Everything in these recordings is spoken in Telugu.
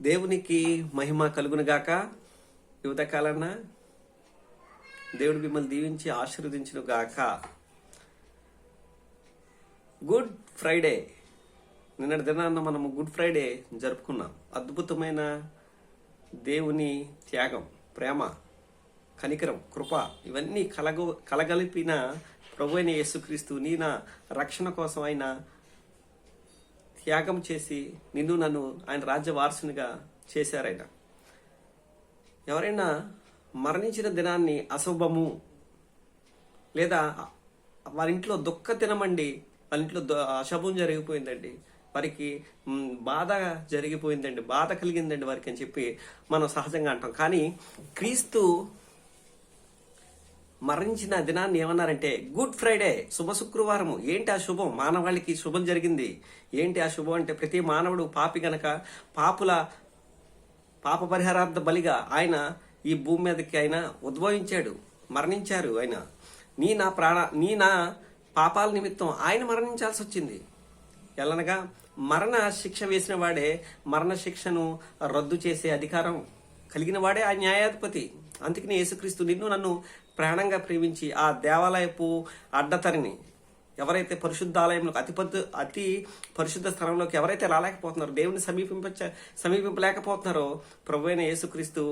దేవునికి మహిమ కలుగునుగాక. యువతకాలన్న దేవుడు మిమ్మల్ని దీవించి ఆశీర్వదించును గాక. Good Friday. నిన్నటి దినాన్న మనము గుడ్ ఫ్రైడే జరుపుకున్నాం. అద్భుతమైన దేవుని త్యాగం, ప్రేమ, కనికరం, కృప ఇవన్నీ కలగలిపిన ప్రభు అయిన యేసుక్రీస్తు నీ నా రక్షణ కోసం ఆయన త్యాగం చేసి నిన్ను నన్ను ఆయన రాజ్య వారసునిగా చేశారాయన. ఎవరైనా మరణించిన దినాన్ని అశుభము లేదా వారి ఇంట్లో దుఃఖ దినమండి, వాళ్ళ ఇంట్లో అశుభం జరిగిపోయిందండి, వారికి బాధ జరిగిపోయిందండి, బాధ కలిగిందండి వారికి అని చెప్పి మనం సహజంగా అంటాం. కానీ క్రీస్తు మరణించిన దినాన్ని ఏమన్నారంటే గుడ్ ఫ్రైడే, శుభ శుక్రవారము. ఏంటి ఆ శుభం? మానవాళికి శుభం జరిగింది. ఏంటి ఆ శుభం అంటే ప్రతి మానవుడు పాపి గనక పాప పరిహారార్థ బలిగా ఆయన ఈ భూమి మీదకి ఆయన ఉద్భవించాడు, మరణించారు. ఆయన నీ నా పాపాల నిమిత్తం ఆయన మరణించాల్సి వచ్చింది. ఎలానగా మరణ శిక్ష వేసిన వాడే మరణ శిక్షను రద్దు చేసే అధికారం కలిగిన వాడే ఆ న్యాయాధిపతి. అందుకని యేసుక్రీస్తు నిన్ను నన్ను ప్రాణంగా ప్రేమించి ఆ దేవాలయపు అడ్డతరిని ఎవరైతే పరిశుద్ధాలయంలోకి అతి పరిశుద్ధ స్థలంలోకి ఎవరైతే రాలేకపోతున్నారో, దేవుని సమీపింపలేకపోతున్నారో, ప్రభు అయిన యేసుక్రీస్తు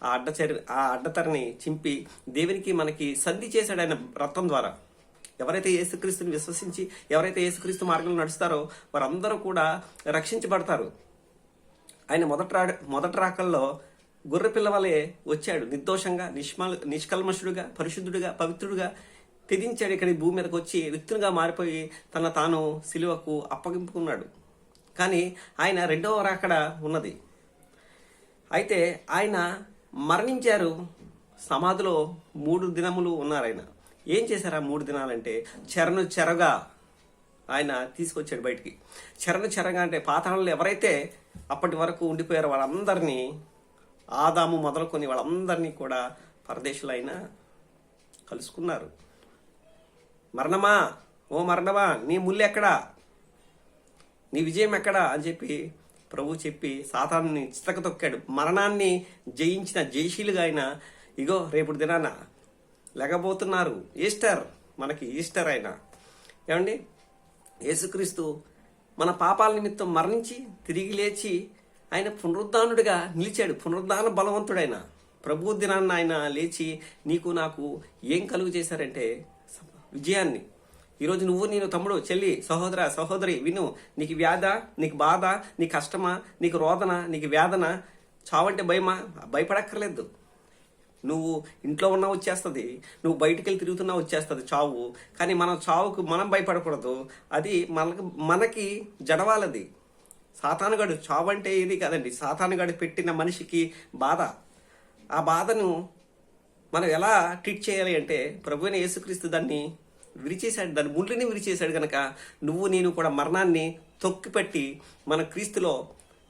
ఆ అడ్డతరిని చింపి దేవునికి మనకి సంధి చేశాడు ఆయన రక్తం ద్వారా. ఎవరైతే యేసుక్రీస్తుని విశ్వసించి ఎవరైతే యేసుక్రీస్తు మార్గంలో నడుస్తారో వారందరూ కూడా రక్షించబడతారు. ఆయన మొదటి రాకల్లో గొర్రె పిల్లవలే వచ్చాడు, నిర్దోషంగా, నిష్కల్మషుడుగా, పరిశుద్ధుడుగా, పవిత్రుడుగా తెదించాడు. ఇక్కడ భూమి మీదకి వచ్చి వ్యక్తులుగా మారిపోయి తాను సిలువకు అప్పగింపుకున్నాడు. కానీ ఆయన రెండవ రాకడ ఉన్నది. అయితే ఆయన మరణించారు. సమాధిలో 3 దినములు ఉన్నారు. ఆయన ఏం చేశారు ఆ 3 దినాలంటే చెరగా ఆయన తీసుకొచ్చాడు బయటికి. చెరగా అంటే పాతాళంలో ఎవరైతే అప్పటి వరకు ఉండిపోయారో వాళ్ళందరినీ, ఆదాము మొదలుకొని వాళ్ళందరినీ కూడా పరదేశులు ఆయన కలుసుకున్నారు. మరణమా, ఓ మరణమా, నీ ముళ్ళు ఎక్కడా, నీ విజయం ఎక్కడా అని చెప్పి ప్రభు చెప్పి సాతానుని చితక తొక్కాడు. మరణాన్ని జయించిన జయశీలుగా ఆయన ఇగో రేపు దినాన లెగబోతున్నారు. ఈస్టర్, మనకి ఈస్టర్ ఆయన. ఏమండి, యేసుక్రీస్తు మన పాపాల నిమిత్తం మరణించి తిరిగి లేచి ఆయన పునరుద్ధానుడిగా నిలిచాడు. పునరుద్ధాన బలవంతుడైన ప్రభు దినాన్ని ఆయన లేచి నీకు నాకు ఏం కలుగు చేశారంటే విజయాన్ని. ఈరోజు నువ్వు, నేను, తమ్ముడు, చెల్లి, సహోదరి విను. నీకు వ్యాధ, నీకు బాధ, నీకు కష్టమా, నీకు రోదన, నీకు వేదన, చావంటే భయమా? భయపడక్కర్లేదు. నువ్వు ఇంట్లో ఉన్నా వచ్చేస్తుంది, నువ్వు బయటికి వెళ్ళి తిరుగుతున్నా వచ్చేస్తుంది చావు. కానీ మనం చావుకు మనం భయపడకూడదు. అది మనకి జడవాలది. సాతానుగాడు చావు అంటే ఇది కాదండి. సాతానుగాడు పెట్టిన మనిషికి బాధ. ఆ బాధను మనం ఎలా ట్రీట్ చేయాలి అంటే ప్రభువైన యేసుక్రీస్తు దాన్ని విరిచేశాడు, దాని ముళ్ళని విరిచేశాడు. కనుక నువ్వు నేను కూడా మరణాన్ని తొక్కిపెట్టి మన క్రీస్తులో,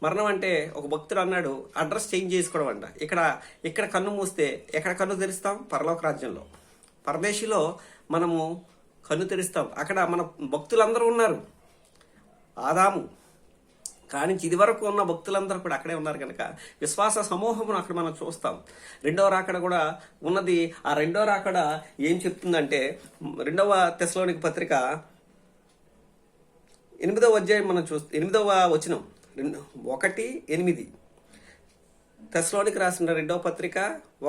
మరణం అంటే ఒక భక్తుడు అన్నాడు అడ్రస్ చేంజ్ చేసుకోవడం అంట. ఇక్కడ కన్ను మూస్తే ఎక్కడ కన్ను తెరుస్తాం? పరలోక రాజ్యంలో. పరదేశిలో మనము కన్ను తెరుస్తాం. అక్కడ మన భక్తులందరూ ఉన్నారు. ఆదాము కానించి ఇది వరకు ఉన్న భక్తులందరూ కూడా అక్కడే ఉన్నారు. కనుక విశ్వాస సమూహమును అక్కడ మనం చూస్తాం. రెండవ రాకడ కూడా ఉన్నది. ఆ రెండవ రాకడ ఏం చెప్తుందంటే 2వ తెస్సలోనిక పత్రిక 8వ అధ్యాయం మనం 8వ వచనం 1:8. తెస్సలోనిక రాసిన 2వ పత్రిక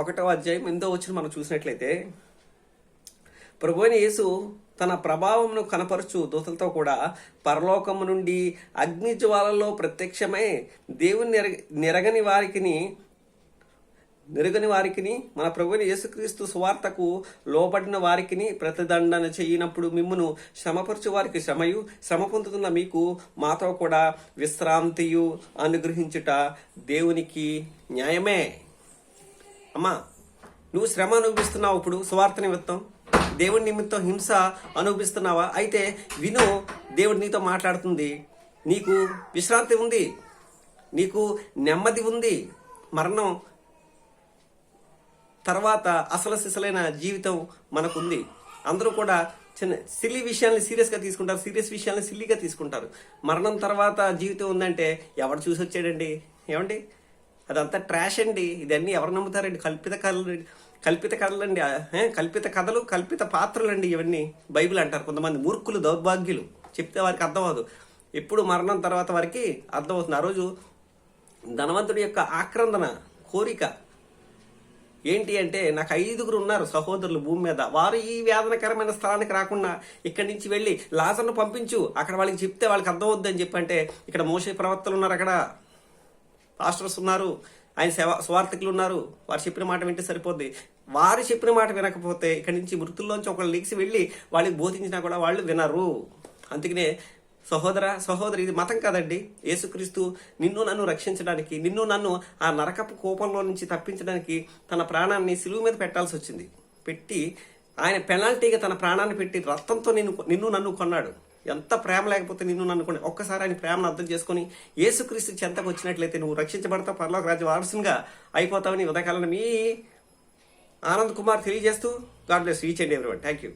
1వ అధ్యాయం 8వ వచనం మనం చూసినట్లయితే, ప్రభువైన యేసు తన ప్రభావమును కనపరచు దూతలతో కూడా పరలోకము నుండి అగ్ని జ్వాలలో ప్రత్యక్షమై దేవుని నెరగని వారికిని మన ప్రభువైన యేసుక్రీస్తు సువార్తకు లోబడిన వారికిని ప్రతిదండన చేయనప్పుడు మిమ్మును శ్రమపరచు వారికి శ్రమ పొందుతున్న మీకు మాతో కూడా విశ్రాంతియు అనుగ్రహించుట దేవునికి న్యాయమే. అమ్మా, నువ్వు శ్రమ అనుభవిస్తున్నావు. ఇప్పుడు సువార్త నిమిత్తం, దేవుడి నిమిత్తం హింస అనుభవిస్తున్నావా? అయితే విను, దేవుడు నీతో మాట్లాడుతుంది. నీకు విశ్రాంతి ఉంది, నీకు నెమ్మది ఉంది. మరణం తర్వాత అసలు సిసలైన జీవితం మనకుంది. అందరూ కూడా చిన్న సిల్లీ విషయాల్ని సీరియస్గా తీసుకుంటారు, సీరియస్ విషయాల్ని సిల్లీగా తీసుకుంటారు. మరణం తర్వాత జీవితం ఉందంటే ఎవడు చూసి వచ్చాడండి? ఏమండి, అదంతా ట్రాష్ అండి. ఇదన్నీ ఎవరు నమ్ముతారండి? కల్పిత కథలండి, కల్పిత కథలు, కల్పిత పాత్రలండి ఇవన్నీ. బైబిల్ అంటారు కొంతమంది మూర్ఖులు, దౌర్భాగ్యులు, చెప్తే వారికి అర్థం అవ్వదు. ఎప్పుడు మరణం తర్వాత వారికి అర్థమవుతుంది. ఆ రోజు ధనవంతుడి యొక్క ఆక్రందన కోరిక ఏంటి అంటే, నాకు 5 ఉన్నారు సహోదరులు భూమి మీద, వారు ఈ వేదనకరమైన స్థలానికి రాకుండా ఇక్కడి నుంచి వెళ్ళి లాజర్ను పంపించు, అక్కడ వాళ్ళకి చెప్తే వాళ్ళకి అర్థం అవుద్దని చెప్పంటే, ఇక్కడ మోషే ప్రవక్తలు ఉన్నారు, అక్కడ పాస్టర్స్ ఉన్నారు, ఆయన స్వార్థకులు ఉన్నారు, వారు చెప్పిన మాట వింటే సరిపోద్ది. వారు చెప్పిన మాట వినకపోతే ఇక్కడి నుంచి మృతుల్లోంచి ఒకళ్ళు లిగిసి వెళ్ళి వాళ్ళకి బోధించినా కూడా వాళ్ళు వినరు. అందుకనే సహోదరి, ఇది మతం కాదండి. యేసుక్రీస్తు నిన్ను నన్ను రక్షించడానికి, నిన్ను నన్ను ఆ నరకపు కోపంలో నుంచి తప్పించడానికి తన ప్రాణాన్ని సిలువ మీద పెట్టాల్సి వచ్చింది. పెట్టి ఆయన పెనాల్టీగా తన ప్రాణాన్ని పెట్టి రక్తంతో నిన్ను నన్ను కొన్నాడు. ఎంత ప్రేమ లేకపోతే నిన్ను నన్ను కొన్నాడు. ఒక్కసారి ఆయన ప్రేమను అర్థం చేసుకుని యేసుక్రీస్తు చెంతకు వచ్చినట్లయితే నువ్వు రక్షించబడతావు, పరలోక రాజ్య వారసునిగా అయిపోతావని ఉదయకాలను మీ ఆనంద్ కుమార్ తెలియజేస్తూ, God bless each and everyone. Thank you.